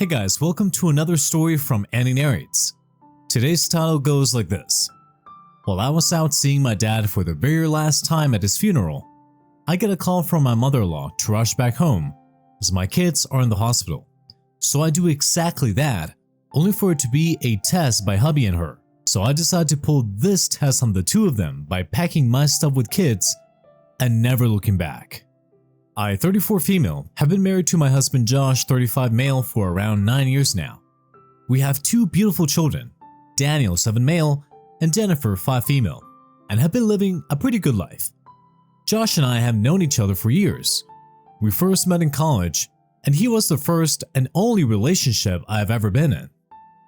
Hey guys, welcome to another story from Annie Narrates. Today's title goes like this. While I was out seeing my dad for the very last time at his funeral, I get a call from my mother-in-law to rush back home as my kids are in the hospital. So I do exactly that, only for it to be a test by Hubby and her. So I decide to pull this test on the two of them by packing my stuff with kids and never looking back. I, 34 female, have been married to my husband Josh, 35 male, for around 9 years now. We have two beautiful children, Daniel, 7 male, and Jennifer, 5 female, and have been living a pretty good life. Josh and I have known each other for years. We first met in college, and he was the first and only relationship I have ever been in.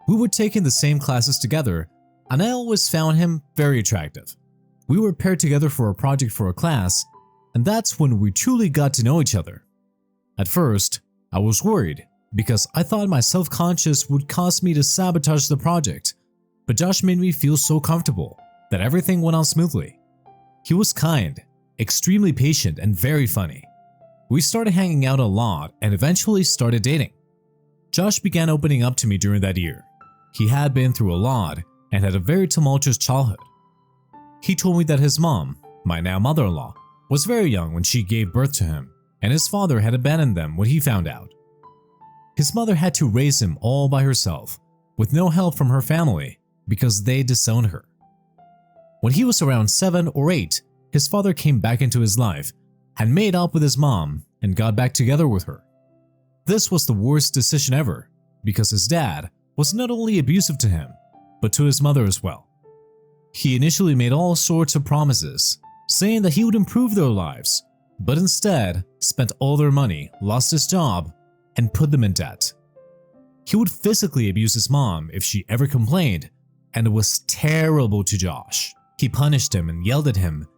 We were taking the same classes together, and I always found him very attractive. We were paired together for a project for a class, and that's when we truly got to know each other. At first, I was worried because I thought my self-conscious would cause me to sabotage the project, but Josh made me feel so comfortable that everything went on smoothly. He was kind, extremely patient, and very funny. We started hanging out a lot and eventually started dating. Josh began opening up to me during that year. He had been through a lot and had a very tumultuous childhood. He told me that his mom, my now mother-in-law, was very young when she gave birth to him, and his father had abandoned them when he found out. His mother had to raise him all by herself, with no help from her family because they disowned her. When he was around 7 or 8, his father came back into his life and made up with his mom and got back together with her. This was the worst decision ever because his dad was not only abusive to him, but to his mother as well. He initially made all sorts of promises, saying that he would improve their lives, but instead spent all their money, lost his job, and put them in debt. He would physically abuse his mom if she ever complained, and it was terrible to Josh. He punished him and yelled at him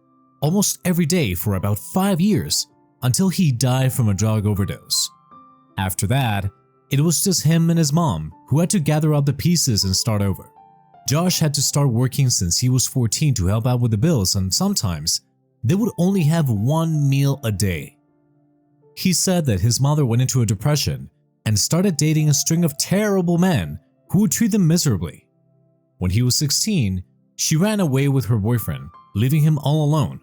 almost every day for about 5 years until he died from a drug overdose. After that, it was just him and his mom who had to gather up the pieces and start over. Josh had to start working since he was 14 to help out with the bills, and sometimes they would only have one meal a day. He said that his mother went into a depression and started dating a string of terrible men who would treat them miserably. When he was 16, she ran away with her boyfriend, leaving him all alone,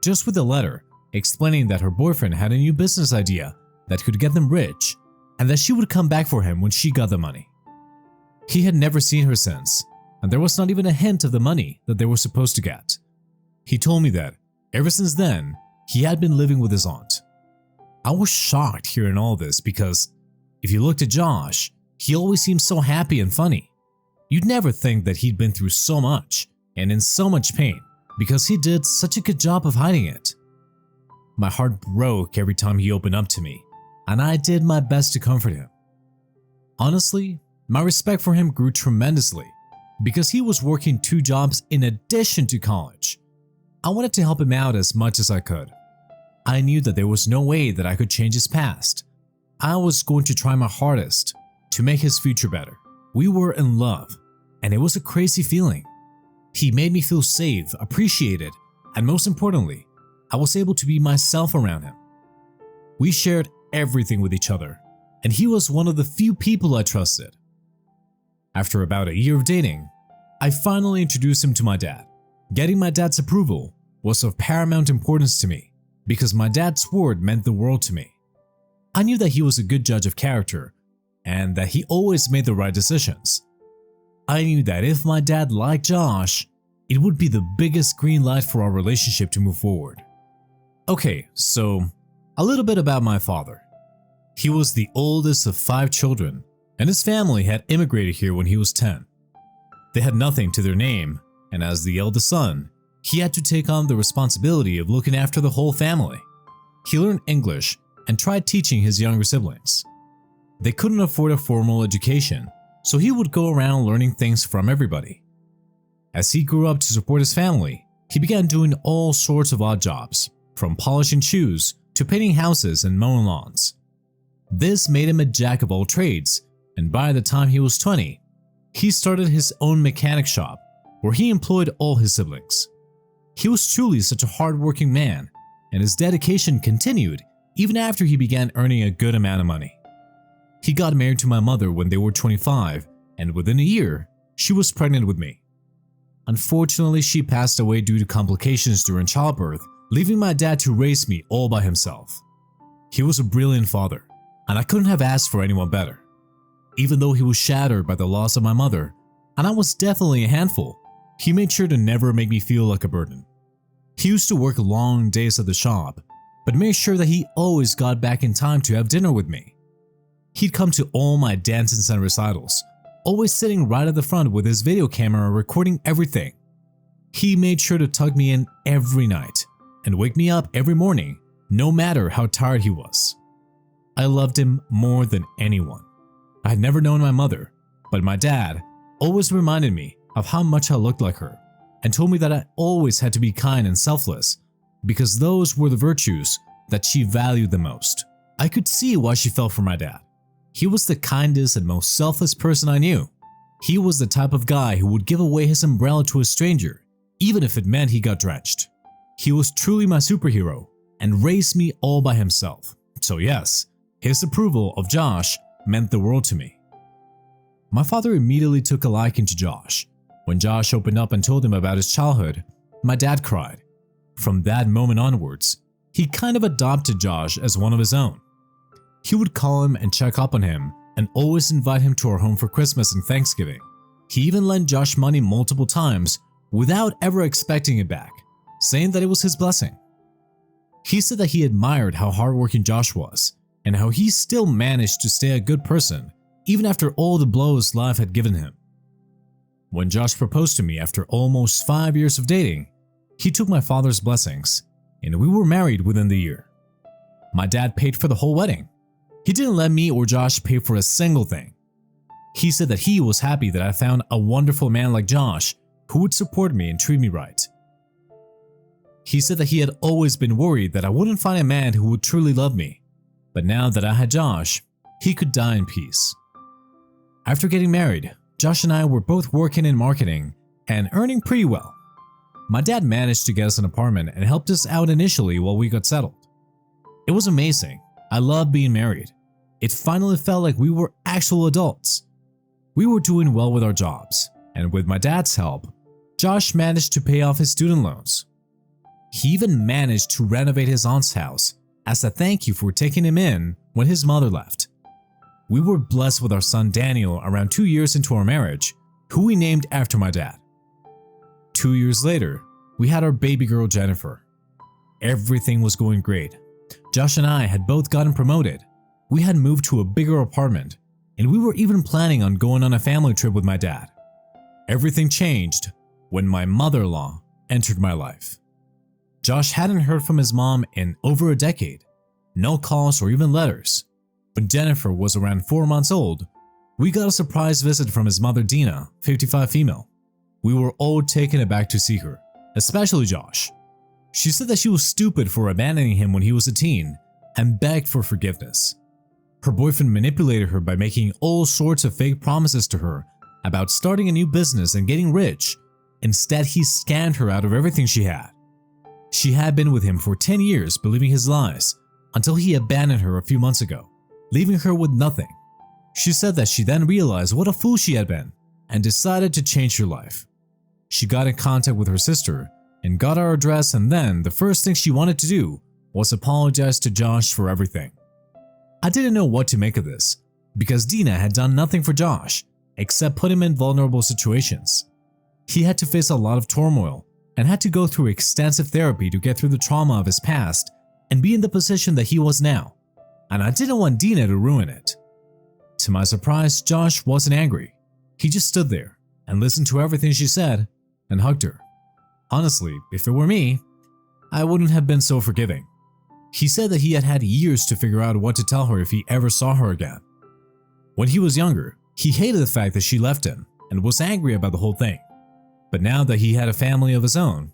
just with a letter explaining that her boyfriend had a new business idea that could get them rich and that she would come back for him when she got the money. He had never seen her since, and there was not even a hint of the money that they were supposed to get. He told me that, ever since then, he had been living with his aunt. I was shocked hearing all this because, if you looked at Josh, he always seemed so happy and funny. You'd never think that he'd been through so much and in so much pain because he did such a good job of hiding it. My heart broke every time he opened up to me, and I did my best to comfort him. Honestly, my respect for him grew tremendously because he was working 2 jobs in addition to college. I wanted to help him out as much as I could. I knew that there was no way that I could change his past. I was going to try my hardest to make his future better. We were in love, and it was a crazy feeling. He made me feel safe, appreciated, and most importantly, I was able to be myself around him. We shared everything with each other, and he was one of the few people I trusted. After about a year of dating, I finally introduced him to my dad. Getting my dad's approval was of paramount importance to me because my dad's word meant the world to me. I knew that he was a good judge of character and that he always made the right decisions. I knew that if my dad liked Josh, it would be the biggest green light for our relationship to move forward. Okay, so a little bit about my father. He was the oldest of 5 children, and his family had immigrated here when he was 10. They had nothing to their name, and as the eldest son, he had to take on the responsibility of looking after the whole family. He learned English and tried teaching his younger siblings. They couldn't afford a formal education, so he would go around learning things from everybody. As he grew up to support his family, he began doing all sorts of odd jobs, from polishing shoes to painting houses and mowing lawns. This made him a jack of all trades, and by the time he was 20, he started his own mechanic shop where he employed all his siblings. He was truly such a hard-working man, and his dedication continued even after he began earning a good amount of money. He got married to my mother when they were 25, and within a year, she was pregnant with me. Unfortunately, she passed away due to complications during childbirth, leaving my dad to raise me all by himself. He was a brilliant father, and I couldn't have asked for anyone better. Even though he was shattered by the loss of my mother, and I was definitely a handful, he made sure to never make me feel like a burden. He used to work long days at the shop, but made sure that he always got back in time to have dinner with me. He'd come to all my dances and recitals, always sitting right at the front with his video camera recording everything. He made sure to tuck me in every night and wake me up every morning, no matter how tired he was. I loved him more than anyone. I had never known my mother, but my dad always reminded me of how much I looked like her and told me that I always had to be kind and selfless because those were the virtues that she valued the most. I could see why she felt for my dad. He was the kindest and most selfless person I knew. He was the type of guy who would give away his umbrella to a stranger, even if it meant he got drenched. He was truly my superhero and raised me all by himself. So yes, his approval of Josh meant the world to me. My father immediately took a liking to Josh. When Josh opened up and told him about his childhood, my dad cried. From that moment onwards, he kind of adopted Josh as one of his own. He would call him and check up on him and always invite him to our home for Christmas and Thanksgiving. He even lent Josh money multiple times without ever expecting it back, saying that it was his blessing. He said that he admired how hardworking Josh was and how he still managed to stay a good person even after all the blows life had given him. When Josh proposed to me after almost 5 years of dating, he took my father's blessings and we were married within the year. My dad paid for the whole wedding. He didn't let me or Josh pay for a single thing. He said that he was happy that I found a wonderful man like Josh who would support me and treat me right. He said that he had always been worried that I wouldn't find a man who would truly love me, but now that I had Josh, he could die in peace. After getting married, Josh and I were both working in marketing and earning pretty well. My dad managed to get us an apartment and helped us out initially while we got settled. It was amazing. I loved being married. It finally felt like we were actual adults. We were doing well with our jobs, and with my dad's help, Josh managed to pay off his student loans. He even managed to renovate his aunt's house as a thank you for taking him in when his mother left. We were blessed with our son Daniel around 2 years into our marriage, who we named after my dad. 2 years later, we had our baby girl Jennifer. Everything was going great. Josh and I had both gotten promoted. We had moved to a bigger apartment, and we were even planning on going on a family trip with my dad. Everything changed when my mother-in-law entered my life. Josh hadn't heard from his mom in over a decade, no calls or even letters. When Jennifer was around 4 months old, we got a surprise visit from his mother Dina, 55 female. We were all taken aback to see her, especially Josh. She said that she was stupid for abandoning him when he was a teen and begged for forgiveness. Her boyfriend manipulated her by making all sorts of fake promises to her about starting a new business and getting rich. Instead, he scammed her out of everything she had. She had been with him for 10 years believing his lies until he abandoned her a few months ago, leaving her with nothing. She said that she then realized what a fool she had been and decided to change her life. She got in contact with her sister and got our address, and then the first thing she wanted to do was apologize to Josh for everything. I didn't know what to make of this because Dina had done nothing for Josh except put him in vulnerable situations. He had to face a lot of turmoil and had to go through extensive therapy to get through the trauma of his past and be in the position that he was now, and I didn't want Dina to ruin it. To my surprise, Josh wasn't angry. He just stood there and listened to everything she said and hugged her. Honestly, if it were me, I wouldn't have been so forgiving. He said that he had had years to figure out what to tell her if he ever saw her again. When he was younger, he hated the fact that she left him and was angry about the whole thing. But now that he had a family of his own,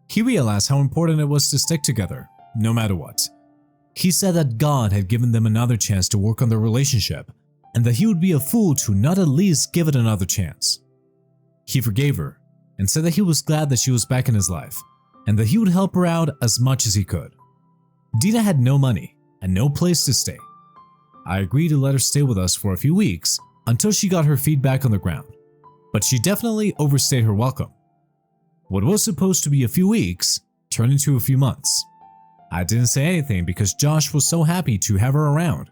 he realized how important it was to stick together, no matter what. He said that God had given them another chance to work on their relationship and that he would be a fool to not at least give it another chance. He forgave her and said that he was glad that she was back in his life and that he would help her out as much as he could. Dina had no money and no place to stay. I agreed to let her stay with us for a few weeks until she got her feet back on the ground, but she definitely overstayed her welcome. What was supposed to be a few weeks turned into a few months. I didn't say anything because Josh was so happy to have her around.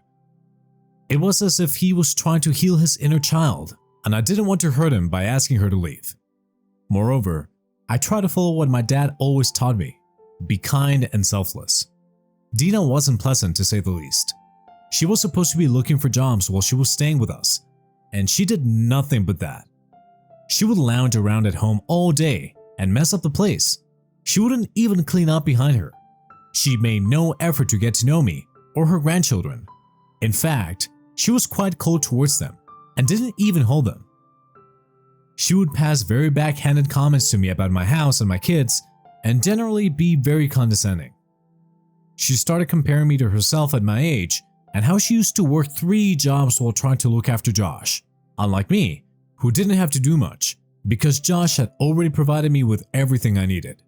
It was as if he was trying to heal his inner child, and I didn't want to hurt him by asking her to leave. Moreover, I tried to follow what my dad always taught me: be kind and selfless. Dina wasn't pleasant, to say the least. She was supposed to be looking for jobs while she was staying with us, and she did nothing but that. She would lounge around at home all day and mess up the place. She wouldn't even clean up behind her. She made no effort to get to know me or her grandchildren. In fact, she was quite cold towards them and didn't even hold them. She would pass very backhanded comments to me about my house and my kids and generally be very condescending. She started comparing me to herself at my age and how she used to work 3 jobs while trying to look after Josh, unlike me, who didn't have to do much because Josh had already provided me with everything I needed.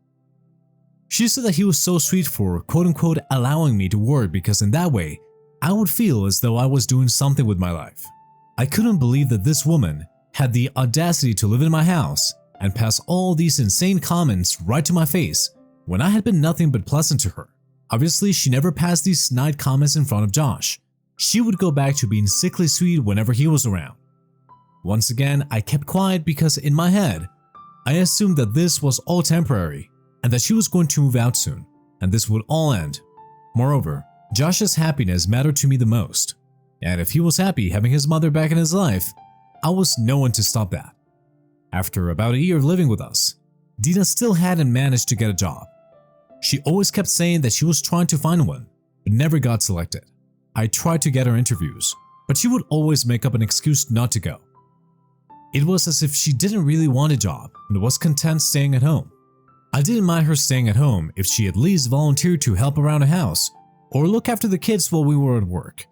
She said that he was so sweet for quote-unquote allowing me to work because in that way, I would feel as though I was doing something with my life. I couldn't believe that this woman had the audacity to live in my house and pass all these insane comments right to my face when I had been nothing but pleasant to her. Obviously, she never passed these snide comments in front of Josh. She would go back to being sickly sweet whenever he was around. Once again, I kept quiet because in my head, I assumed that this was all temporary and that she was going to move out soon, and this would all end. Moreover, Josh's happiness mattered to me the most, and if he was happy having his mother back in his life, I was no one to stop that. After about a year of living with us, Dina still hadn't managed to get a job. She always kept saying that she was trying to find one, but never got selected. I tried to get her interviews, but she would always make up an excuse not to go. It was as if she didn't really want a job and was content staying at home. I didn't mind her staying at home if she at least volunteered to help around the house or look after the kids while we were at work.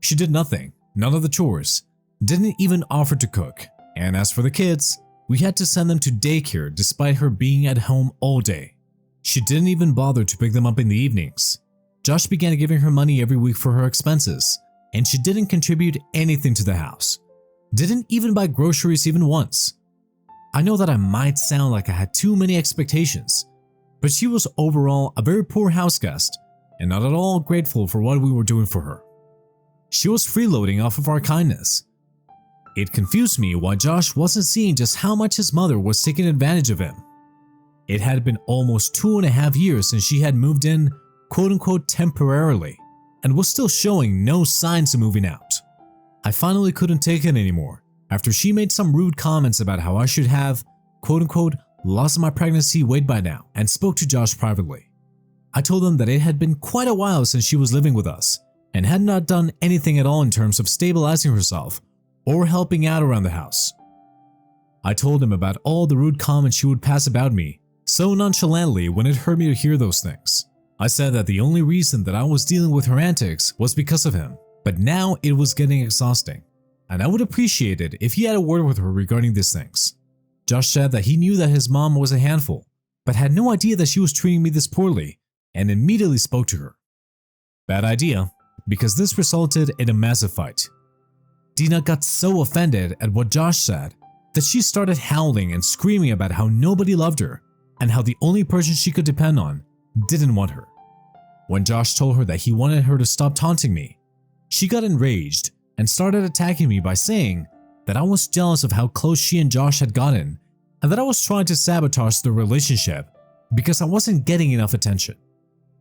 She did nothing, none of the chores, didn't even offer to cook, and as for the kids, we had to send them to daycare despite her being at home all day. She didn't even bother to pick them up in the evenings. Josh began giving her money every week for her expenses, and she didn't contribute anything to the house. Didn't even buy groceries even once. I know that I might sound like I had too many expectations, but she was overall a very poor house guest and not at all grateful for what we were doing for her. She was freeloading off of our kindness. It confused me why Josh wasn't seeing just how much his mother was taking advantage of him. It had been almost 2.5 years since she had moved in quote-unquote temporarily and was still showing no signs of moving out. I finally couldn't take it anymore after she made some rude comments about how I should have quote-unquote lost my pregnancy weight by now and spoke to Josh privately. I told him that it had been quite a while since she was living with us and had not done anything at all in terms of stabilizing herself or helping out around the house. I told him about all the rude comments she would pass about me so nonchalantly when it hurt me to hear those things. I said that the only reason that I was dealing with her antics was because of him, but now it was getting exhausting, and I would appreciate it if he had a word with her regarding these things. Josh said that he knew that his mom was a handful, but had no idea that she was treating me this poorly, and immediately spoke to her. Bad idea, because this resulted in a massive fight. Dina got so offended at what Josh said that she started howling and screaming about how nobody loved her and how the only person she could depend on didn't want her. When Josh told her that he wanted her to stop taunting me, she got enraged and started attacking me by saying that I was jealous of how close she and Josh had gotten and that I was trying to sabotage the relationship because I wasn't getting enough attention.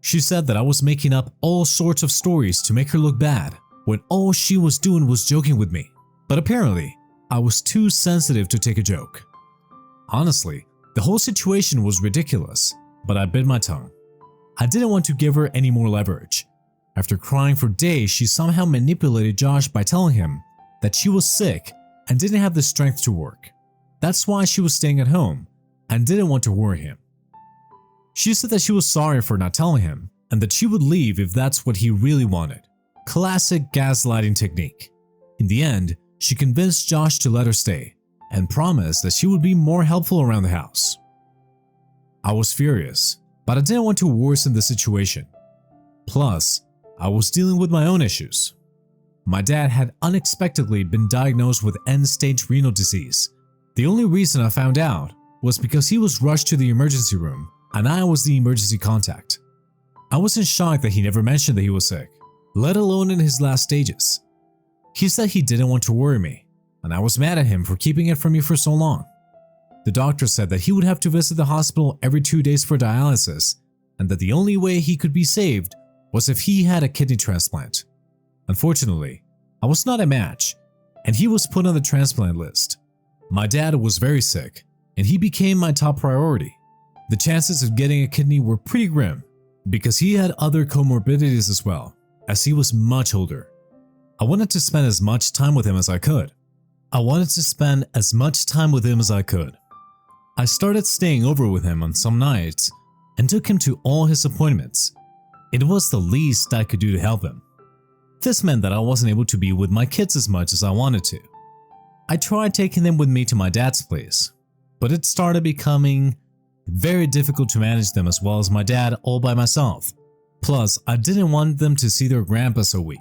She said that I was making up all sorts of stories to make her look bad when all she was doing was joking with me, but apparently I was too sensitive to take a joke. Honestly, the whole situation was ridiculous, but I bit my tongue. I didn't want to give her any more leverage. After crying for days, she somehow manipulated Josh by telling him that she was sick and didn't have the strength to work. That's why she was staying at home and didn't want to worry him. She said that she was sorry for not telling him and that she would leave if that's what he really wanted. Classic gaslighting technique. In the end, she convinced Josh to let her stay and promised that she would be more helpful around the house. I was furious, but I didn't want to worsen the situation. Plus, I was dealing with my own issues. my dad had unexpectedly been diagnosed with end-stage renal disease. The only reason I found out was because he was rushed to the emergency room and I was the emergency contact. I was in shock that he never mentioned that he was sick, let alone in his last stages. He said he didn't want to worry me, and I was mad at him for keeping it from me for so long. The doctor said that he would have to visit the hospital every 2 days for dialysis, and that the only way he could be saved was if he had a kidney transplant. Unfortunately, I was not a match, and he was put on the transplant list. My dad was very sick, and he became my top priority. The chances of getting a kidney were pretty grim, because he had other comorbidities as well, as he was much older. I wanted to spend as much time with him as I could. I started staying over with him on some nights and took him to all his appointments. It was the least I could do to help him. This meant that I wasn't able to be with my kids as much as I wanted to. I tried taking them with me to my dad's place, but it started becoming very difficult to manage them as well as my dad all by myself. Plus, I didn't want them to see their grandpa so weak.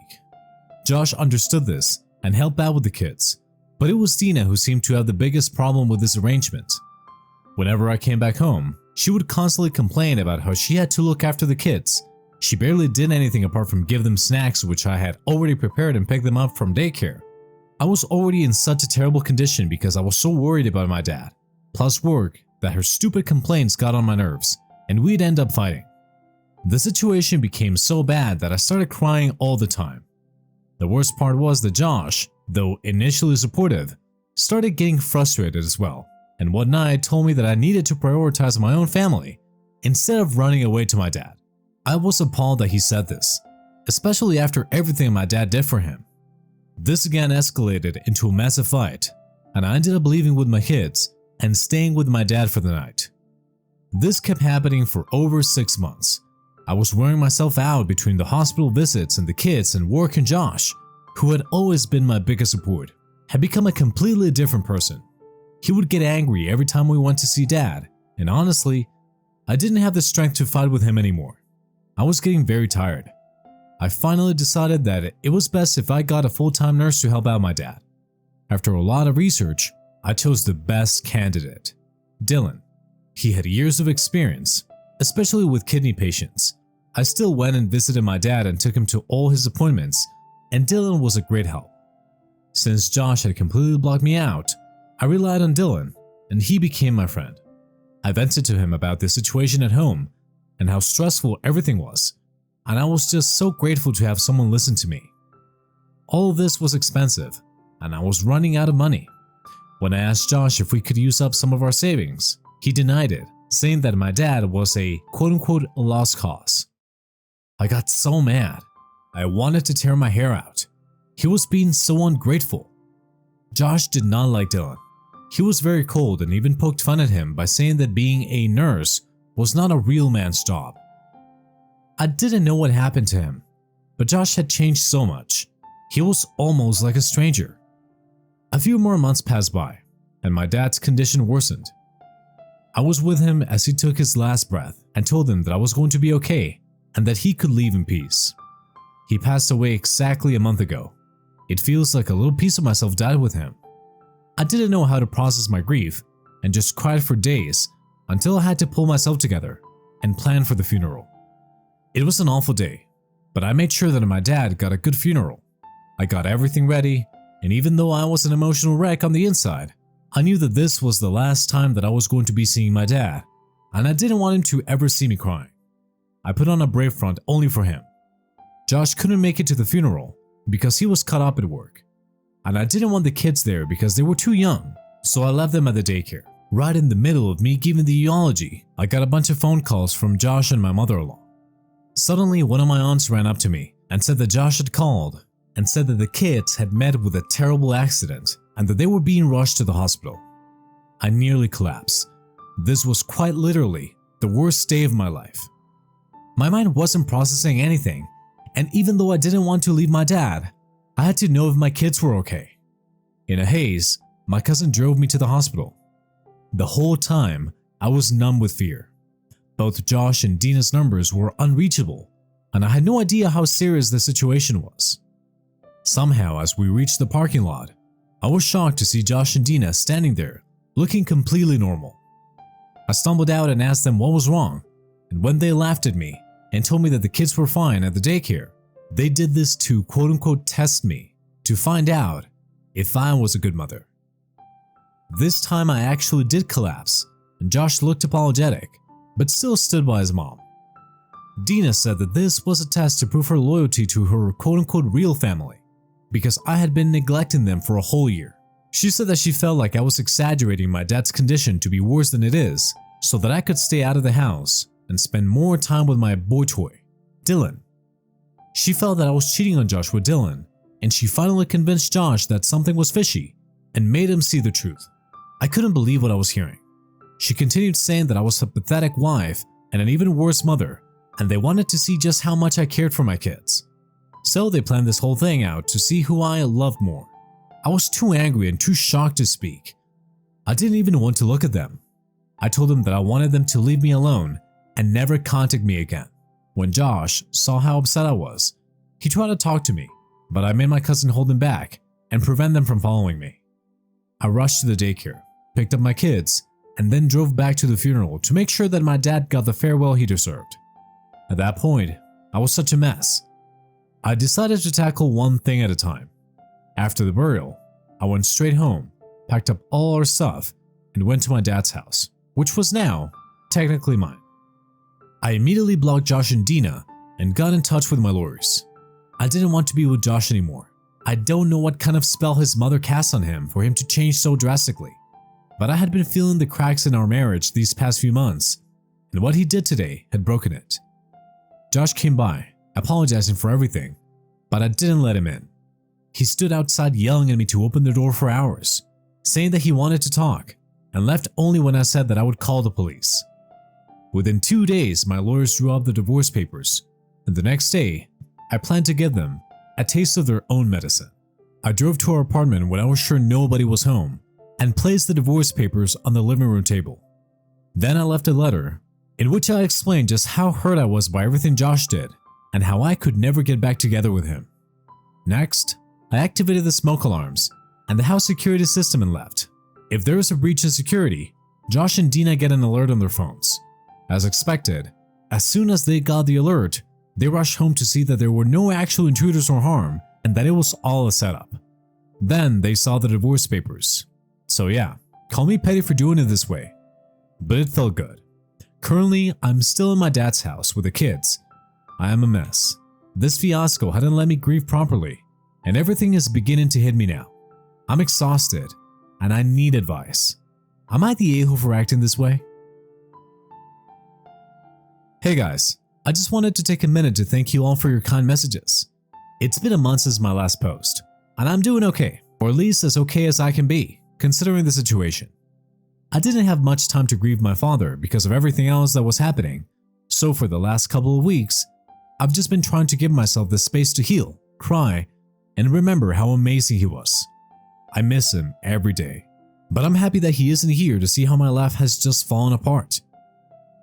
Josh understood this and helped out with the kids, but it was Dina who seemed to have the biggest problem with this arrangement. Whenever I came back home, she would constantly complain about how she had to look after the kids. She barely did anything apart from give them snacks which I had already prepared and pick them up from daycare. I was already in such a terrible condition because I was so worried about my dad, plus work, that her stupid complaints got on my nerves, and we'd end up fighting. The situation became so bad that I started crying all the time. The worst part was that Josh, though initially supportive, started getting frustrated as well, and one night told me that I needed to prioritize my own family instead of running away to my dad. I was appalled that he said this, especially after everything my dad did for him. This again escalated into a massive fight, and I ended up leaving with my kids and staying with my dad for the night. This kept happening for over 6 months. I was wearing myself out between the hospital visits and the kids, and work, and Josh, who had always been my biggest support, had become a completely different person. He would get angry every time we went to see dad, and honestly, I didn't have the strength to fight with him anymore. I was getting very tired. I finally decided that it was best if I got a full-time nurse to help out my dad. After a lot of research, I chose the best candidate, Dylan. He had years of experience, especially with kidney patients. I still went and visited my dad and took him to all his appointments, and Dylan was a great help. Since Josh had completely blocked me out, I relied on Dylan, and he became my friend. I vented to him about the situation at home and how stressful everything was, and I was just so grateful to have someone listen to me. All of this was expensive, and I was running out of money. When I asked Josh if we could use up some of our savings, he denied it, saying that my dad was a quote-unquote lost cause. I got so mad. I wanted to tear my hair out. He was being so ungrateful. Josh did not like Dylan. He was very cold and even poked fun at him by saying that being a nurse was not a real man's job. I didn't know what happened to him, but Josh had changed so much. He was almost like a stranger. A few more months passed by, and my dad's condition worsened. I was with him as he took his last breath and told him that I was going to be okay and that he could leave in peace. He passed away exactly a month ago. It feels like a little piece of myself died with him. I didn't know how to process my grief and just cried for days until I had to pull myself together and plan for the funeral. It was an awful day, but I made sure that my dad got a good funeral. I got everything ready, and even though I was an emotional wreck on the inside, I knew that this was the last time that I was going to be seeing my dad, and I didn't want him to ever see me crying. I put on a brave front only for him. Josh couldn't make it to the funeral because he was caught up at work, and I didn't want the kids there because they were too young, so I left them at the daycare. Right in the middle of me giving the eulogy, I got a bunch of phone calls from Josh and my mother-in-law. Suddenly, one of my aunts ran up to me and said that Josh had called and said that the kids had met with a terrible accident and that they were being rushed to the hospital. I nearly collapsed. This was quite literally the worst day of my life. My mind wasn't processing anything, and even though I didn't want to leave my dad, I had to know if my kids were okay. In a haze, my cousin drove me to the hospital. The whole time, I was numb with fear. Both Josh and Dina's numbers were unreachable, and I had no idea how serious the situation was. Somehow, as we reached the parking lot, I was shocked to see Josh and Dina standing there, looking completely normal. I stumbled out and asked them what was wrong, and when they laughed at me and told me that the kids were fine at the daycare, they did this to quote-unquote test me, to find out if I was a good mother. This time I actually did collapse, and Josh looked apologetic, but still stood by his mom. Dina said that this was a test to prove her loyalty to her quote-unquote real family, because I had been neglecting them for a whole year. She said that she felt like I was exaggerating my dad's condition to be worse than it is, so that I could stay out of the house and spend more time with my boy toy, Dylan. She felt that I was cheating on Josh with Dylan, and she finally convinced Josh that something was fishy and made him see the truth. I couldn't believe what I was hearing. She continued saying that I was a pathetic wife and an even worse mother, and they wanted to see just how much I cared for my kids. So they planned this whole thing out to see who I loved more. I was too angry and too shocked to speak. I didn't even want to look at them. I told them that I wanted them to leave me alone and never contact me again. When Josh saw how upset I was, he tried to talk to me, but I made my cousin hold him back and prevent them from following me. I rushed to the daycare, picked up my kids, and then drove back to the funeral to make sure that my dad got the farewell he deserved. At that point, I was such a mess. I decided to tackle one thing at a time. After the burial, I went straight home, packed up all our stuff, and went to my dad's house, which was now technically mine. I immediately blocked Josh and Dina and got in touch with my lawyers. I didn't want to be with Josh anymore. I don't know what kind of spell his mother cast on him for him to change so drastically, but I had been feeling the cracks in our marriage these past few months, and what he did today had broken it. Josh came by, apologizing for everything, but I didn't let him in. He stood outside yelling at me to open the door for hours, saying that he wanted to talk, and left only when I said that I would call the police. Within 2 days, my lawyers drew up the divorce papers, and the next day, I planned to give them a taste of their own medicine. I drove to our apartment when I was sure nobody was home and placed the divorce papers on the living room table. Then I left a letter in which I explained just how hurt I was by everything Josh did and how I could never get back together with him. Next, I activated the smoke alarms and the house security system and left. If there is a breach in security, Josh and Dina get an alert on their phones. As expected, as soon as they got the alert, they rushed home to see that there were no actual intruders or harm and that it was all a setup. Then they saw the divorce papers. So yeah, call me petty for doing it this way, but it felt good. Currently, I'm still in my dad's house with the kids. I am a mess. This fiasco hadn't let me grieve properly, and everything is beginning to hit me now. I'm exhausted, and I need advice. Am I the a-hole for acting this way? Hey guys, I just wanted to take a minute to thank you all for your kind messages. It's been a month since my last post, and I'm doing okay, or at least as okay as I can be, considering the situation. I didn't have much time to grieve my father because of everything else that was happening, so for the last couple of weeks, I've just been trying to give myself the space to heal, cry, and remember how amazing he was. I miss him every day, but I'm happy that he isn't here to see how my life has just fallen apart.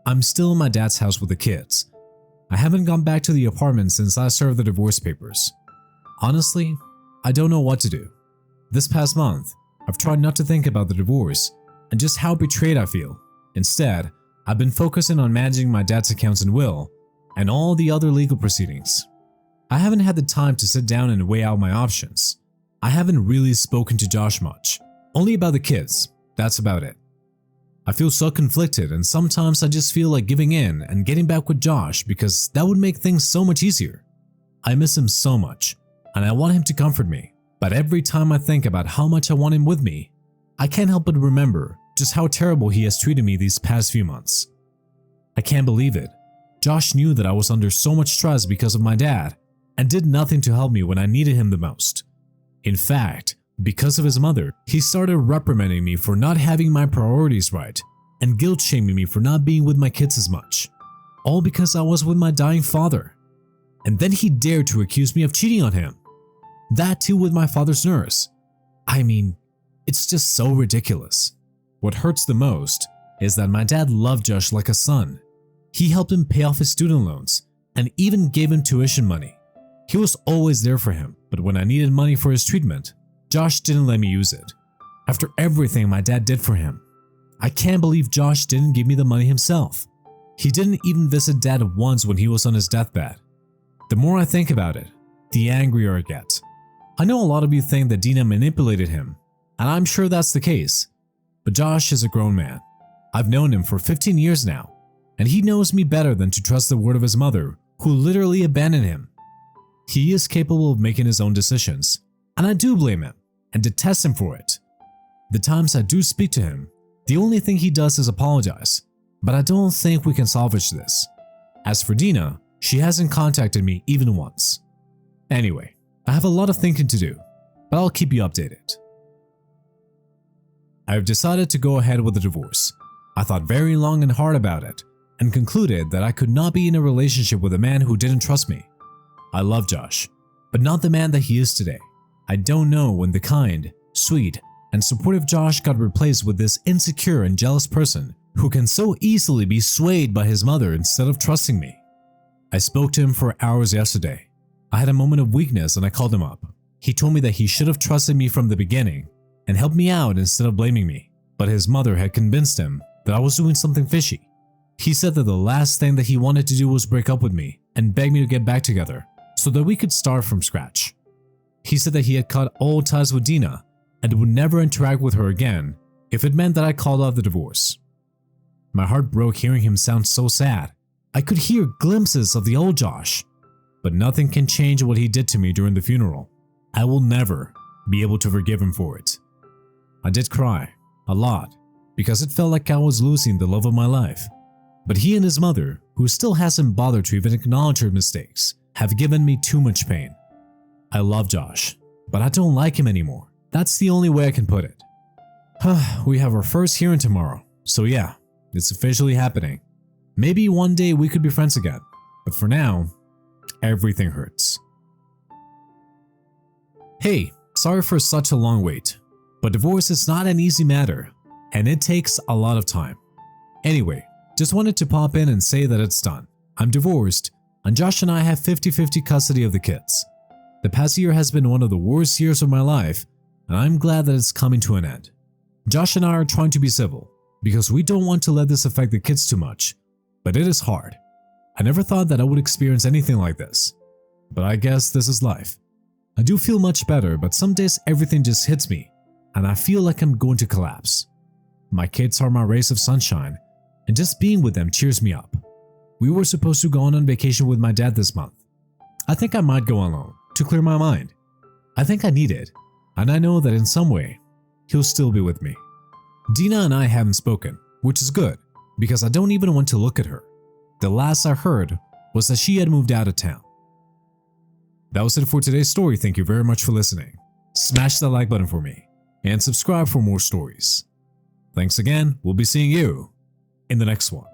I'm still in my dad's house with the kids. I haven't gone back to the apartment since I served the divorce papers. Honestly, I don't know what to do. This past month, I've tried not to think about the divorce and just how betrayed I feel. Instead, I've been focusing on managing my dad's accounts and will, and all the other legal proceedings. I haven't had the time to sit down and weigh out my options. I haven't really spoken to Josh much, only about the kids, that's about it. I feel so conflicted, and sometimes I just feel like giving in and getting back with Josh because that would make things so much easier. I miss him so much, and I want him to comfort me, but every time I think about how much I want him with me, I can't help but remember just how terrible he has treated me these past few months. I can't believe it. Josh knew that I was under so much stress because of my dad and did nothing to help me when I needed him the most. In fact, because of his mother, he started reprimanding me for not having my priorities right and guilt-shaming me for not being with my kids as much, all because I was with my dying father. And then he dared to accuse me of cheating on him. That too with my father's nurse. I mean, it's just so ridiculous. What hurts the most is that my dad loved Josh like a son. He helped him pay off his student loans and even gave him tuition money. He was always there for him, but when I needed money for his treatment, Josh didn't let me use it. After everything my dad did for him, I can't believe Josh didn't give me the money himself. He didn't even visit Dad once when he was on his deathbed. The more I think about it, the angrier I get. I know a lot of you think that Dina manipulated him, and I'm sure that's the case. But Josh is a grown man. I've known him for 15 years now, and he knows me better than to trust the word of his mother, who literally abandoned him. He is capable of making his own decisions, and I do blame him and detest him for it. The times I do speak to him, the only thing he does is apologize, but I don't think we can salvage this. As for Dina, she hasn't contacted me even once. Anyway, I have a lot of thinking to do, but I'll keep you updated. I have decided to go ahead with the divorce. I thought very long and hard about it and concluded that I could not be in a relationship with a man who didn't trust me. I love Josh, but not the man that he is today. I don't know when the kind, sweet, and supportive Josh got replaced with this insecure and jealous person who can so easily be swayed by his mother instead of trusting me. I spoke to him for hours yesterday. I had a moment of weakness and I called him up. He told me that he should have trusted me from the beginning and helped me out instead of blaming me, but his mother had convinced him that I was doing something fishy. He said that the last thing that he wanted to do was break up with me and beg me to get back together so that we could start from scratch. He said that he had cut all ties with Dina and would never interact with her again if it meant that I called off the divorce. My heart broke hearing him sound so sad. I could hear glimpses of the old Josh, but nothing can change what he did to me during the funeral. I will never be able to forgive him for it. I did cry, a lot, because it felt like I was losing the love of my life. But he and his mother, who still hasn't bothered to even acknowledge her mistakes, have given me too much pain. I love Josh, but I don't like him anymore. That's the only way I can put it. We have our first hearing tomorrow, so yeah, it's officially happening. Maybe one day we could be friends again, but for now, everything hurts. Hey, sorry for such a long wait, but divorce is not an easy matter, and it takes a lot of time. Anyway, just wanted to pop in and say that it's done. I'm divorced, and Josh and I have 50-50 custody of the kids. The past year has been one of the worst years of my life, and I'm glad that it's coming to an end. Josh and I are trying to be civil, because we don't want to let this affect the kids too much, but it is hard. I never thought that I would experience anything like this, but I guess this is life. I do feel much better, but some days everything just hits me, and I feel like I'm going to collapse. My kids are my rays of sunshine, and just being with them cheers me up. We were supposed to go on vacation with my dad this month. I think I might go alone, to clear my mind. I think I need it, and I know that in some way, he'll still be with me. Dina and I haven't spoken, which is good, because I don't even want to look at her. The last I heard was that she had moved out of town. That was it for today's story. Thank you very much for listening. Smash that like button for me, and subscribe for more stories. Thanks again, we'll be seeing you in the next one.